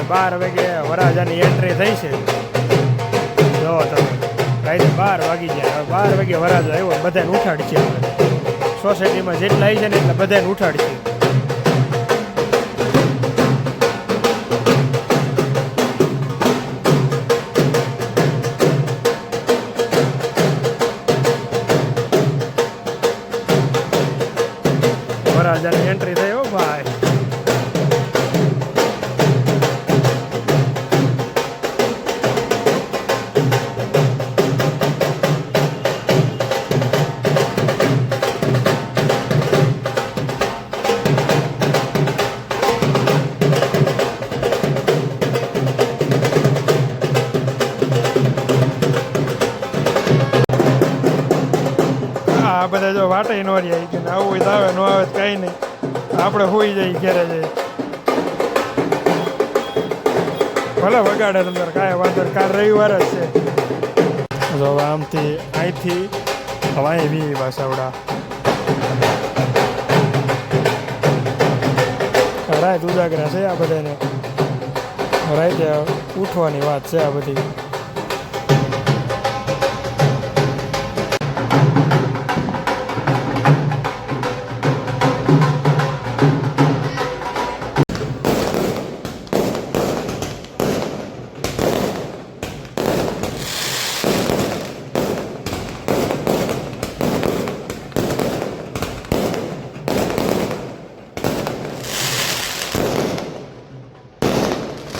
12 વાગે વરરાજાની એન્ટ્રી થઈ છે. જો તમે રાતે 12 વાગી ગયા. હવે 12 વાગે વરરાજો આવ્યો, બધાને ઉઠાડશે. સોસાયટીમાં જેટલા આવી છે ને એટલે બધાને ઉઠાડશે. વરરાજાની એન્ટ્રી થઈ. હો ભાઈ, આ બધા જો વાટે નો રહ્યા કે આવું હોય તો આવે, ન આવે તો કાંઈ નહીં, આપણે હોઈ જઈએ ઘેરે જઈએ. ભલે વગાડે તમને કાંઈ વાંધો, કાલ રવિવાર જ છે. જો આમથી અહીંથી હવાઈ બી વાસાવડા રાત ઉજાગરા છે. આ બધાને રાતે ઉઠવાની વાત છે આ બધી.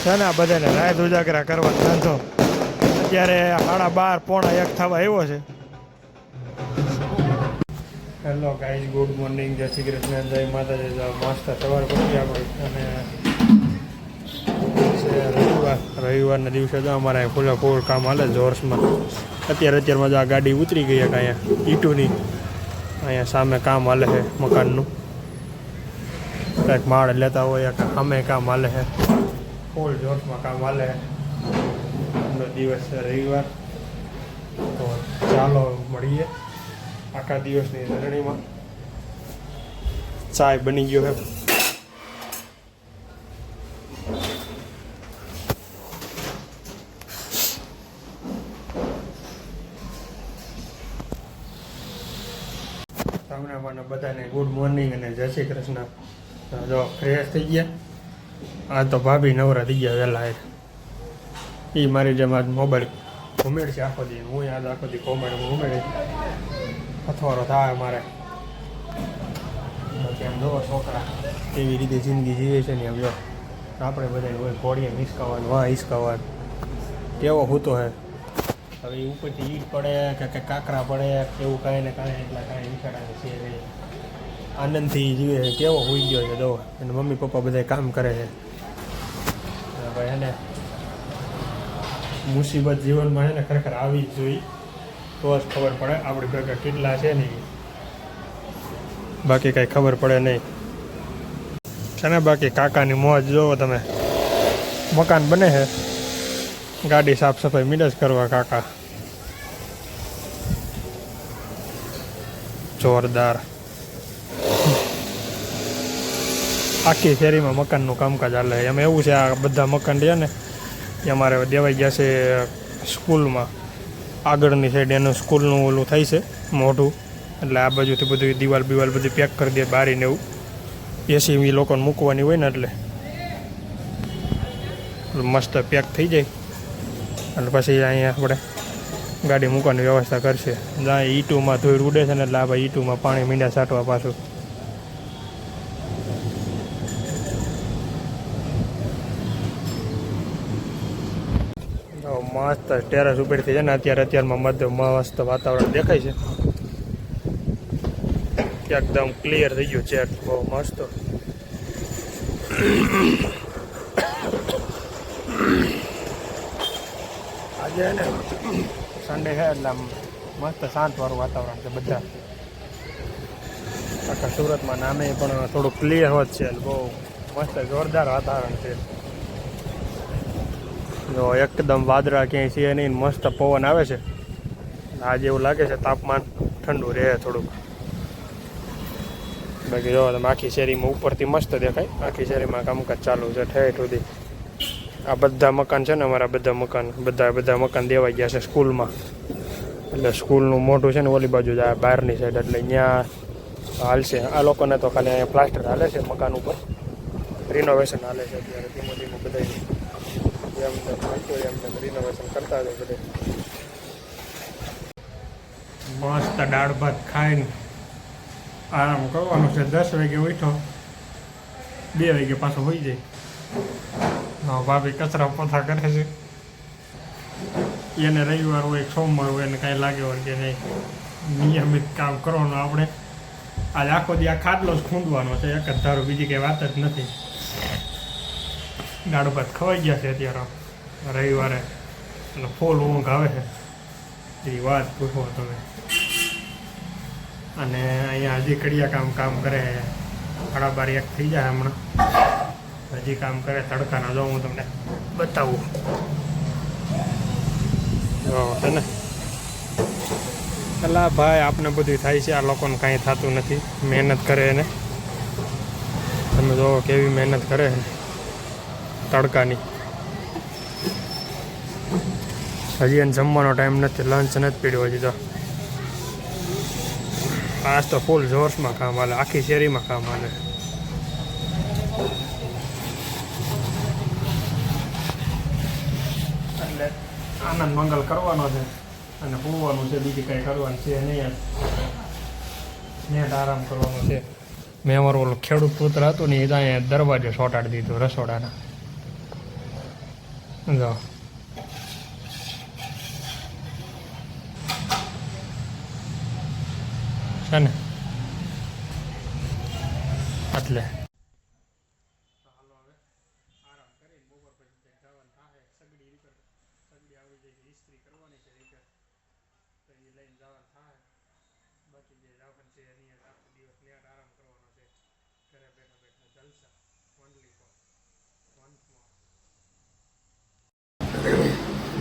છે ને આ બધાને રાત ઉજાગરા કરવાનો ધંધો. અત્યારે 12:30 પોણા 1 થવા આવ્યો છે. હેલો ગાઈઝ, ગુડ મોર્નિંગ, જય શ્રી કૃષ્ણ, જય માતાજી. મસ્ત સવાર પડી આપણે. અને રવિવારના દિવસે તો અમારે ફૂલ કામ હાલે જોર્સમાં. અત્યારમાં જો આ ગાડી ઉતરી ગઈ કે અહીંયા ઈટુની, અહીંયા સામે કામ હાલે છે મકાનનું. કંઈક માળ લેતા હોય કે સામે કામ હાલે છે. ફૂલ જોશમાં કામ હાલે. આજનો દિવસ છે રવિવાર, તો ચાલો મળીએ આખા દિવસની સરણીમાં. ચાય બની ગયો છે. તમને મને બધાને ગુડ મોર્નિંગ અને જય શ્રી કૃષ્ણ. જો ફ્રેશ થઈ ગયા. આ તો ભાભી નવરા થઈ ગયા વહેલા. એ મારી જેમ આજ મોબાઈલ ઘૂમેડ છે આખો દી. હું યાદ આખો દી ઘૂમેડી અથવારો થાય મારે. પછી એમ જોવો છોકરા કેવી રીતે જિંદગી જીવે છે ને. એમ જો આપણે બધાને હોય ઘોડીએ હિસકાવાનું, વાં હિસકાવાનું, કેવો હૂતો હે. હવે ઉપરથી ઈટ પડે કે કાંકરા પડે એવું કાંઈ ને કાંઈ એટલા કાંઈ વિચારાને છે. આનંદથી જીવે છે, કેવો હોઈ ગયો છે. જો અને મમ્મી પપ્પા બધા કામ કરે છે. ભાઈ એને મુસીબત જીવનમાં છે ને ખરેખર આવી જ જોઈએ, તો જ ખબર પડે આપણી ભેગા કેટલા છે ને. બાકી કાંઈ ખબર પડે નહીં છે ને. બાકી કાકાની મોજ જોવો તમે. મકાન બને છે, ગાડી સાફ સફાઈ મીડ જ કરવા કાકા. જોરદાર. આખી શેરીમાં મકાનનું કામકાજ હાલે. એમ એવું છે આ બધા મકાન છે ને એ અમારે દેવાઈ ગયા છે સ્કૂલમાં. આગળની સાઈડ એનું સ્કૂલનું ઓલું થાય છે મોઢું, એટલે આ બાજુથી બધું દિવાલ બધી પેક કરી દે બારીને. એવું એસી લોકોને મૂકવાની હોય ને એટલે મસ્ત પેક થઈ જાય. એટલે પછી અહીંયા આપણે ગાડી મૂકવાની વ્યવસ્થા કરશે. જ્યાં ઈટુમાં ધૂળ ઉડે છે ને એટલે આ ભાઈ ઈટુમાં પાણી મીંડા છાંટવા પાછું. મસ્ત ટેરેસ ઉપરથી છે ને અત્યારમાં મસ્ત વાતાવરણ દેખાય છે. એકદમ ક્લિયર થઈ ગયું છે, બહુ મસ્ત. આજે ને સન્ડે છે એટલે મસ્ત શાંતવાળું વાતાવરણ છે. બધા આખા સુરતમાં નામે પણ થોડું ક્લિયર હોત છે. બહુ મસ્ત જોરદાર વાતાવરણ છે. જો એકદમ વાદળા ક્યાંય છે નહીં, મસ્ત પવન આવે છે. આજે એવું લાગે છે તાપમાન ઠંડુ રહે થોડુંક. બાકી જો તમે આખી શેરીમાં ઉપરથી મસ્ત દેખાય. આખી શેરીમાં કામકાજ ચાલુ છે ઠેઠ સુધી. આ બધા મકાન છે ને અમારા બધા મકાન દેવાઈ ગયા છે સ્કૂલમાં. એટલે સ્કૂલનું મોટું છે ને ઓલી બાજુ જાય બહારની સાઈડ, એટલે ત્યાં હાલશે. આ લોકોને તો ખાલી અહીંયા પ્લાસ્ટર હાલે છે મકાન ઉપર, રિનોવેશન હાલે છે અત્યારે ધીમે ધીમે બધા એમ રિનોવેશન કરતા હોય બધે. મસ્ત દાળ ભાત ખાઈને આરામ કરવાનું છે. 10 વાગે ઉઠો, 2 વાગે પાછો હોઈ જાય. ભાભી કચરા પોતા કરે છે. એને રવિવાર હોય સોમવાર હોય એને કાંઈ લાગે હોય કે નહીં, નિયમિત કામ કરવાનું. આપણે આજે આખો દી આ ખાટલો જ ખૂંદવાનો છે એક જ ધારો, બીજી કંઈ વાત જ નથી. દાળ ભાત ખવાઈ ગયા છે અત્યારે રવિવારે, એટલે ફૂલ ઊંઘ આવે છે એ વાત પૂછો તમે. અને અહીંયા હજી કડિયા કામ કરે, 12:30 થઈ જાય હમણાં, હજી કામ કરે તડકાના. જો હું તમને બતાવું છે ને. અલા ભાઈ આપને બધું થાય છે, આ લોકોને કાંઈ થતું નથી. મહેનત કરે એને, તમે જો કેવી મહેનત કરે તડકાની. હજી એને જમવાનો ટાઈમ નથી, લંચ નથી પીડ્યો હજી તો. આજ તો ફૂલ જોશમાં કામ હાલે, આખી શેરીમાં કામ હાલે. એટલે આનંદ મંગલ કરવાનો છે અને હોવાનું છે, બીજી કંઈ કરવાનું છે નહીં. નેટ આરામ કરવાનો છે. મેં અમારું ઓલું ખેડૂત પુત્ર હતું ને, એ અહીંયા દરવાજો સોટાડી દીધો રસોડાના. જો છે ને એટલે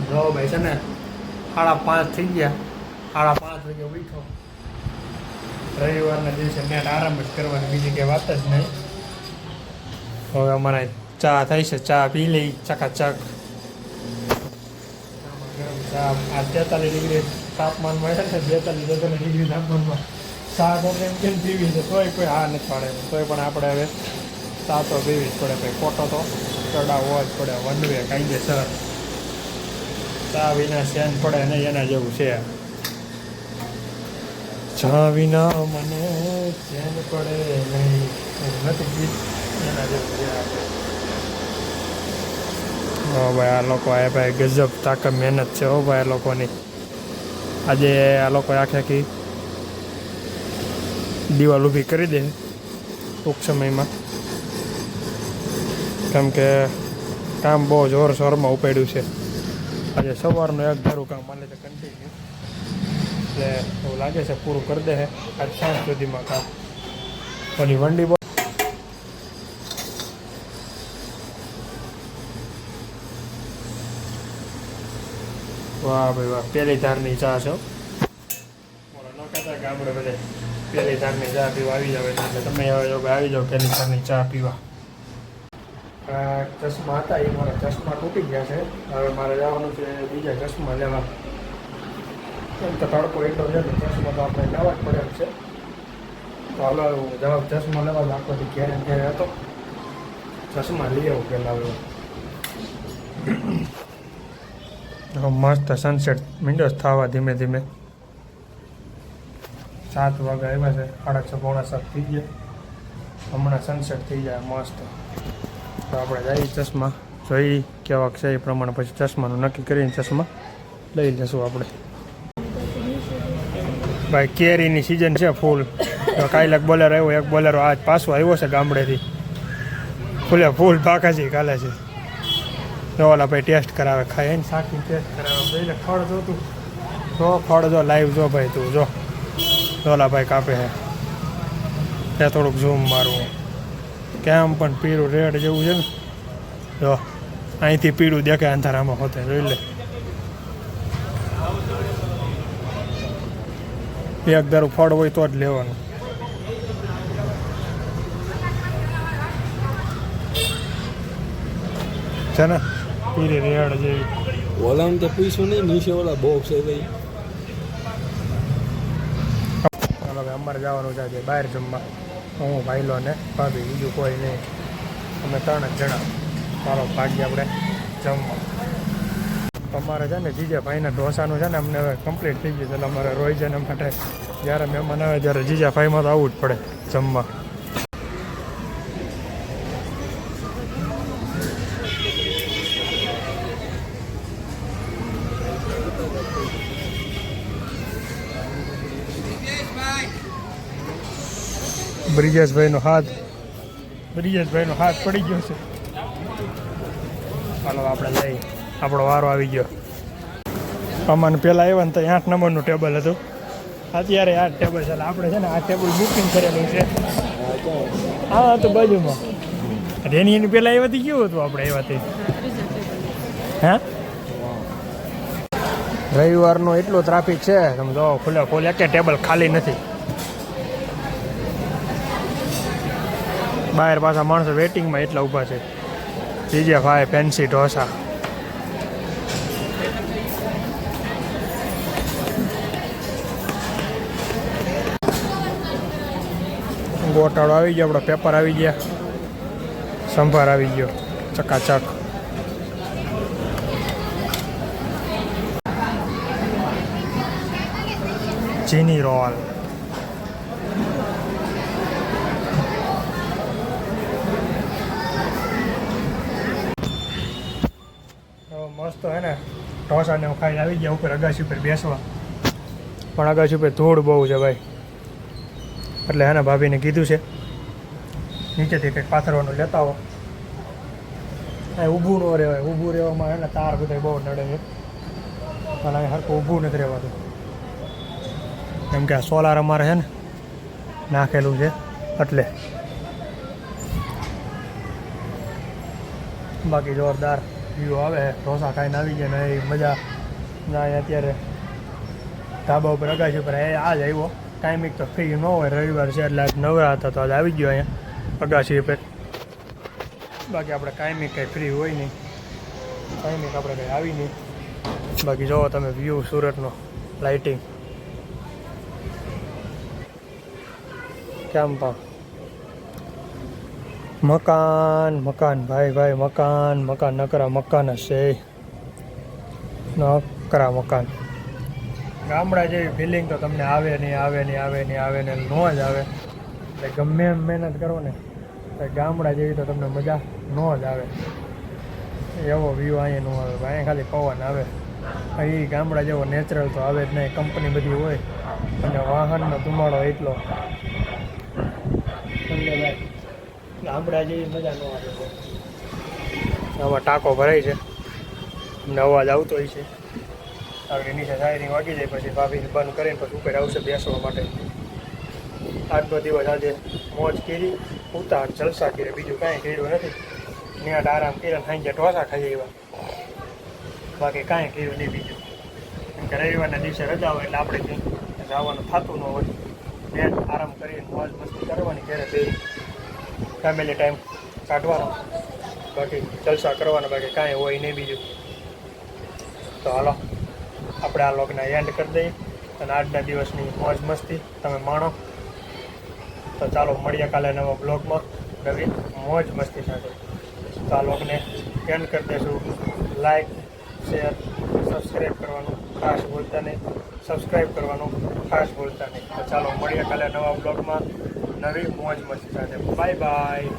જો ભાઈ છે ને 5:30 થઈ ગયા, 5:30 વાગે ઉઠો. રવિવારના દિવસે નેટ આરામ જ કરવાની, બીજી કંઈ વાત જ નહીં. હવે અમારે ચા થાય છે, ચા પી લઈ ચકાચક. ચા આ 43 ડિગ્રી તાપમાનમાં છે, 42 ડિગ્રી તાપમાનમાં ચા તો એમ કેમ પીવી છે, તોય કોઈ હા નથી પાડે. તોય પણ આપણે હવે ચા તો પીવી જ પડે ભાઈ, ખોટો તો ચડાવવો જ પડે. વનવે કાયદેસર, ચા વિના ચેન પડે નહીં, એના જેવું છે. ચા વિના મને ચેન પડે નહીં, નથી ગીત એના જેવું છે. હો ભાઈ આ લોકો આ ભાઈ ગજબ તાકાત મહેનત છે હો ભાઈ આ લોકોની. આજે આ લોકો આખી દિવાલ ઊભી કરી દે ટૂંક સમયમાં, કેમ કે કામ બહુ જોરશોરમાં ઉપાડ્યું છે. આજે સવારનું એક ધારું કામ માને છે કન્ટિન્યુ, એટલે એવું લાગે છે પૂરું કરી દે આજ સાંજ સુધીમાં કામ. ઓલી વંડી બહુ વાહ ભાઈ વાહ, પહેલી ધારની ચા છે. બોલો ન કહેતા કે આપણે બધે પહેલી ધારની ચા પીવા આવી જાવ, એટલે તમે હવે જો આવી જાઓ પહેલી ધારની ચા પીવા. ચશ્મા હતા એ મારા ચશ્મા તૂટી ગયા છે. હવે મારે જવાનું છે બીજા ચશ્મા લેવા. કેમ કે તડકો એટલો છે તો ચશ્મા તો આપણે લેવા જ પડે છે. તો હાલો હું જવાબ ચશ્મા લેવા જ આખોથી ઘેરે ઘેરે હતો. ચશ્મા લઈ આવું પહેલાં. હવે મસ્ત સનસેટ મીંડો થવા ધીમે ધીમે. 7 વાગે આવ્યા છે, 6:30 પોણા 7 થઈ ગયા. હમણાં સનસેટ થઈ જાય મસ્ત. તો આપણે જઈએ ચશ્મા જોઈ કેવાક છે એ પ્રમાણે પછી ચશ્માનું નક્કી કરીને ચશ્મા લઈ લઈશું આપણે. ભાઈ કેરીની સિઝન છે ફૂલ. કાલે એક બોલેરો આવ્યો, એક બોલેરો આજ પાછો આવ્યો છે ગામડેથી. ફૂલે ફૂલ બાકાજી કાલે છે. તો ઓલા ભાઈ ટેસ્ટ કરાવે, ખાય ને શાકની ટેસ્ટ કરાવે. ભાઈ ફળ જોતું જો, ફળ જો લાઈવ જો ભાઈ તું જો. ઓલા ભાઈ કાપે છે, ત્યાં થોડુંક ઝૂમ મારવું. કેમ પણ પીળું રેડ જેવું છે ને, જો અહીંથી પીળું દેખાય અંધારામાં હોતે, જોઈ લે. એક ધારું ફળ હોય તો જ લેવાનું છે ને. પીરી રેડ જેવી. ઓલામાં તો પીશું નહીં, નીચે ઓલા બોક્સ છે ભાઈ. ચાલો હવે અમારે જવાનું છે આજે બહાર જમવા. હું ભાઈલો ને ભાભી, બીજું કોઈ નહીં, અમે 3 જ જણા. ચાલો ભાગીએ આપણે જમવા. અમારે છે ને જીજાભાઈના ઢોસાનું છે ને અમને હવે કમ્પ્લીટ થઈ ગયું છે, એટલે અમારે રોઈ છે ને માટે જ્યારે મહેમાન આવે ત્યારે જીજાભાઈમાં તો આવવું જ પડે જમવા. બ્રિજેશભાઈનો હાથ પડી ગયો છે. ચાલો આપણે લઈ, આપણો વારો આવી ગયો. અમાને પહેલાં આવ્યા ને તો 8 નંબરનું ટેબલ હતું, અત્યારે 8 ટેબલ છે. આપણે છે ને આ ટેબલ બુકિંગ કરેલું છે. હા તો બાજુમાં રેની પહેલાં આવ્યાથી કેવું હતું આપણે આવ્યાથી? હા, રવિવારનો એટલો ટ્રાફિક છે, તમે જો ખુલ્લે એક ટેબલ ખાલી નથી. બહાર પાછા માણસો વેટિંગમાં એટલા ઊભા છે. જીજાભાઈ ફેન્સી ઢોસા. ગોટાળો આવી ગયો, આપણો પેપર આવી ગયા, સંભાર આવી ગયો ચકાચક. ચીની રોલ. મસ્ત હે ને ઢોસાને ખાઈને આવી ગયા ઉપર અગાસી ઉપર બેસવા, પણ અગાસી ઉપર ધૂળ બહુ છે ભાઈ, એટલે હે ને ભાભીને કીધું છે નીચેથી કંઈક પાથરવાનું લેતા આવો. અહીં ઊભું ન રહેવાય, ઊભું રહેવામાં હે ને તાર બધા બહુ નડે છે, અને અહીં હરખું ઊભું નથી રહેવાતું, કેમ કે આ સોલાર અમારે છે ને નાખેલું છે એટલે. બાકી જોરદાર વ્યૂ આવે, ઢોસા ખાઈને આવી ગયા ને એ મજા ના. અત્યારે ધાબા ઉપર અગાસી ઉપર આ જ આવ્યો, ટાઈમિંગ તો ફ્રી ન હોય, રવિવાર છે એટલે નવરા હતા તો આજે આવી ગયો અહીંયા અગાસી ઉપર. બાકી આપણે કાયમી કંઈ ફ્રી હોય નહીં, કાયમી આપણે કંઈ આવી નહીં. બાકી જોવો તમે વ્યૂ સુરતનો, લાઇટિંગ કેમ પણ મકાન ભાઈ મકાન નકરા મકાન હશે, નકરા મકાન. ગામડા જેવી ફિલિંગ તો તમને આવે ને ન જ આવે. એટલે ગમે એમ મહેનત કરો ને તો ગામડા જેવી તો તમને મજા ન જ આવે. એવો વ્યૂ અહીંયા ન આવે, અહીંયા ખાલી પવન આવે. અહીં ગામડા જેવો નેચરલ તો આવે જ નહીં, કંપની બધી હોય અને વાહનનો ધુમાડો એટલો. તમને ભાઈ ગામડા જેવી મજા ન આવે. આમાં ટાંકો ભરાય છે, અમને અવાજ આવતો હોય છે. આગળ નીચે શાયરી વાગી જાય પછી ભાભીને બંધ કરીને પછી ઉપર આવશે બેસવા માટે. આજનો દિવસ આજે મોજ કરી, ઉતાર જલસા કરી, બીજું કાંઈ કર્યું નથી. નિયાટ આરામ કરીને સાંજે ઢોસા ખાઈ એવા, બાકી કાંઈ કર્યું નહીં બીજું. કેમ કે રવિવારના દિવસે રજા હોય એટલે આપણે કંઈ જવાનું થતું ન હોય. મેં આરામ કરીને મોજ મસ્તી કરવાની, ઘરે બે ફેમિલી ટાઈમ કાઢવાનો, બાકી જલસા કરવાના, બાકી કાંઈ હોય નહીં બીજું. તો હાલો આપણે આ વ્લોગને એન્ડ કરી દઈએ અને આજના દિવસની મોજ મસ્તી તમે માણો. તો ચાલો મળીએ કાલે નવા બ્લોગમાં નવી મોજ મસ્તી સાથે. તો આ વ્લોગને એન્ડ કરી દઈશું. લાઈક, શેર, સબસ્ક્રાઈબ કરવાનું ખાસ ભૂલતા નહીં. તો ચાલો મળીએ કાલે નવા બ્લોગમાં નવી મોજ મસ્તી સાથે. Bye bye.